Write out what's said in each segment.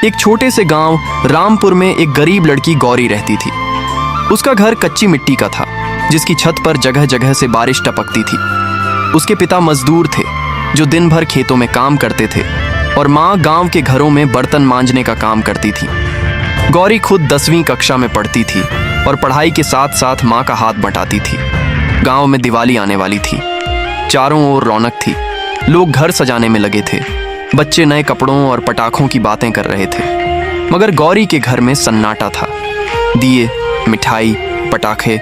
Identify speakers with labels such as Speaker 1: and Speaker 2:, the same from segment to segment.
Speaker 1: एक छोटे से गांव रामपुर में एक गरीब लड़की गौरी रहती थी। उसका घर कच्ची मिट्टी का था, जिसकी छत पर जगह जगह से बारिश टपकती थी। उसके पिता मजदूर थे जो दिन भर खेतों में काम करते थे और माँ गांव के घरों में बर्तन मांजने का काम करती थी। गौरी खुद 10वीं कक्षा में पढ़ती थी और पढ़ाई के साथ साथ माँ का हाथ बटाती थी। गांव में दिवाली आने वाली थी। चारों ओर रौनक थी। लोग घर सजाने में लगे थे। बच्चे नए कपड़ों और पटाखों की बातें कर रहे थे, मगर गौरी के घर में सन्नाटा था। दिए, मिठाई, पटाखे,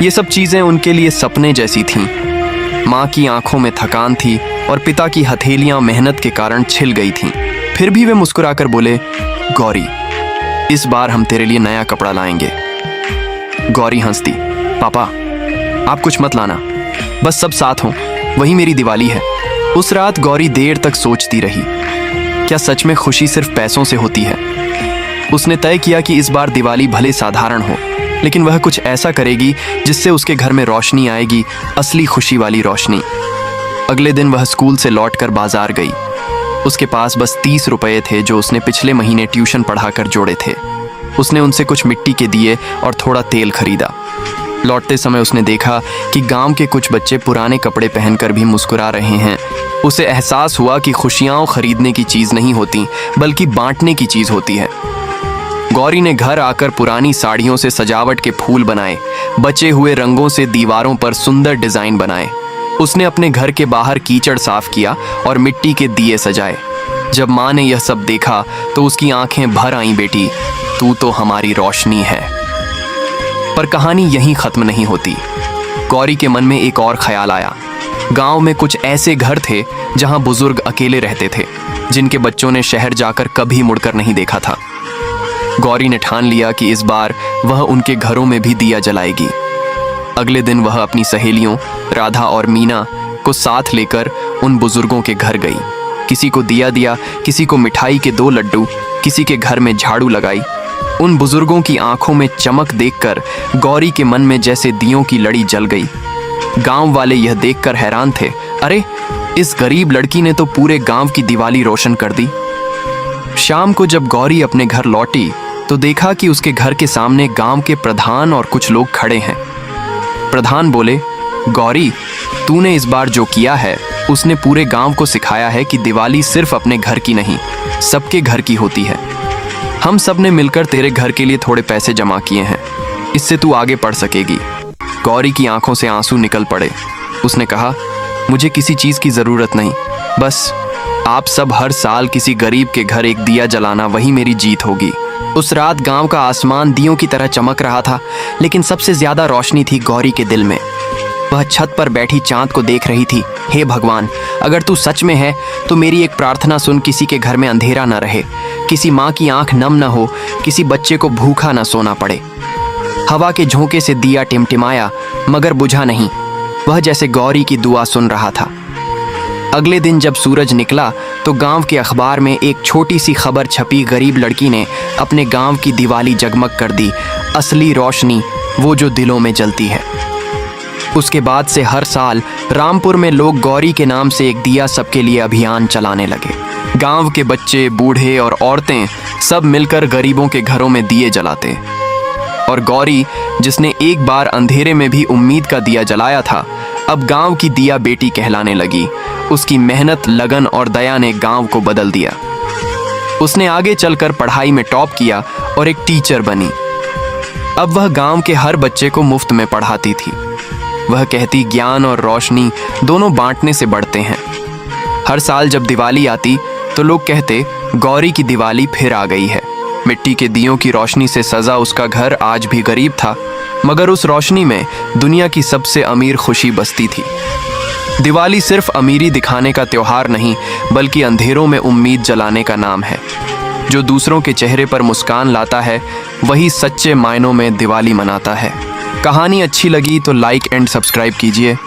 Speaker 1: ये सब चीजें उनके लिए सपने जैसी थीं। माँ की आंखों में थकान थी और पिता की हथेलियां मेहनत के कारण छिल गई थीं। फिर भी वे मुस्कुराकर बोले, गौरी, इस बार हम तेरे लिए नया कपड़ा लाएंगे। गौरी हंसती, पापा आप कुछ मत लाना, बस सब साथ हों, वही मेरी दिवाली है। उस रात गौरी देर तक सोचती रही, क्या सच में खुशी सिर्फ पैसों से होती है? उसने तय किया कि इस बार दिवाली भले साधारण हो, लेकिन वह कुछ ऐसा करेगी जिससे उसके घर में रोशनी आएगी, असली खुशी वाली रोशनी। अगले दिन वह स्कूल से लौटकर बाजार गई। उसके पास बस 30 रुपये थे जो उसने पिछले महीने ट्यूशन पढ़ाकर जोड़े थे। उसने उनसे कुछ मिट्टी के दिए और थोड़ा तेल खरीदा। लौटते समय उसने देखा कि गांव के कुछ बच्चे पुराने कपड़े पहनकर भी मुस्कुरा रहे हैं। उसे एहसास हुआ कि खुशियां खरीदने की चीज़ नहीं होती, बल्कि बांटने की चीज़ होती है। गौरी ने घर आकर पुरानी साड़ियों से सजावट के फूल बनाए, बचे हुए रंगों से दीवारों पर सुंदर डिज़ाइन बनाए। उसने अपने घर के बाहर कीचड़ साफ किया और मिट्टी के दिए सजाए। जब माँ ने यह सब देखा तो उसकी आंखें भर आईं, बेटी, तू तो हमारी रोशनी है। पर कहानी यहीं खत्म नहीं होती। गौरी के मन में एक और ख्याल आया। गांव में कुछ ऐसे घर थे जहां बुजुर्ग अकेले रहते थे, जिनके बच्चों ने शहर जाकर कभी मुड़कर नहीं देखा था। गौरी ने ठान लिया कि इस बार वह उनके घरों में भी दिया जलाएगी। अगले दिन वह अपनी सहेलियों राधा और मीना को साथ लेकर उन बुजुर्गों के घर गई। किसी को दिया दिया, किसी को मिठाई के 2 लड्डू, किसी के घर में झाड़ू लगाई। उन बुजुर्गों की आंखों में चमक देखकर गौरी के मन में जैसे दियों की लड़ी जल गई। गांव वाले यह देखकर हैरान थे, अरे इस गरीब लड़की ने तो पूरे गांव की दिवाली रोशन कर दी। शाम को जब गौरी अपने घर लौटी तो देखा कि उसके घर के सामने गांव के प्रधान और कुछ लोग खड़े हैं। प्रधान बोले, गौरी, तूने इस बार जो किया है उसने पूरे गांव को सिखाया है कि दिवाली सिर्फ अपने घर की नहीं, सबके घर की होती है। हम सब ने मिलकर तेरे घर के लिए थोड़े पैसे जमा किए हैं, इससे तू आगे पढ़ सकेगी। गौरी की आंखों से आंसू निकल पड़े। उसने कहा, मुझे किसी चीज़ की ज़रूरत नहीं, बस आप सब हर साल किसी गरीब के घर एक दिया जलाना, वही मेरी जीत होगी। उस रात गांव का आसमान दियों की तरह चमक रहा था, लेकिन सबसे ज़्यादा रोशनी थी गौरी के दिल में। वह छत पर बैठी चांद को देख रही थी। हे भगवान, अगर तू सच में है तो मेरी एक प्रार्थना सुन, किसी के घर में अंधेरा न रहे, किसी माँ की आंख नम न हो, किसी बच्चे को भूखा न सोना पड़े। हवा के झोंके से दिया टिमटिमाया, मगर बुझा नहीं। वह जैसे गौरी की दुआ सुन रहा था। अगले दिन जब सूरज निकला तो गांव के अखबार में एक छोटी सी खबर छपी, गरीब लड़की ने अपने गांव की दिवाली जगमग कर दी, असली रोशनी वो जो दिलों में जलती है। उसके बाद से हर साल रामपुर में लोग गौरी के नाम से एक दिया सबके लिए अभियान चलाने लगे। गांव के बच्चे, बूढ़े और औरतें सब मिलकर गरीबों के घरों में दिए जलाते। और गौरी, जिसने एक बार अंधेरे में भी उम्मीद का दिया जलाया था, अब गांव की दिया बेटी कहलाने लगी। उसकी मेहनत, लगन और दया ने गांव को बदल दिया। उसने आगे चलकर पढ़ाई में टॉप किया और एक टीचर बनी। अब वह गांव के हर बच्चे को मुफ्त में पढ़ाती थी। वह कहती, ज्ञान और रोशनी दोनों बांटने से बढ़ते हैं। हर साल जब दिवाली आती तो लोग कहते, गौरी की दिवाली फिर आ गई है। मिट्टी के दियों की रोशनी से सजा उसका घर आज भी गरीब था, मगर उस रोशनी में दुनिया की सबसे अमीर खुशी बसती थी। दिवाली सिर्फ अमीरी दिखाने का त्योहार नहीं, बल्कि अंधेरों में उम्मीद जलाने का नाम है। जो दूसरों के चेहरे पर मुस्कान लाता है, वही सच्चे मायनों में दिवाली मनाता है। कहानी अच्छी लगी तो लाइक एंड सब्सक्राइब कीजिए।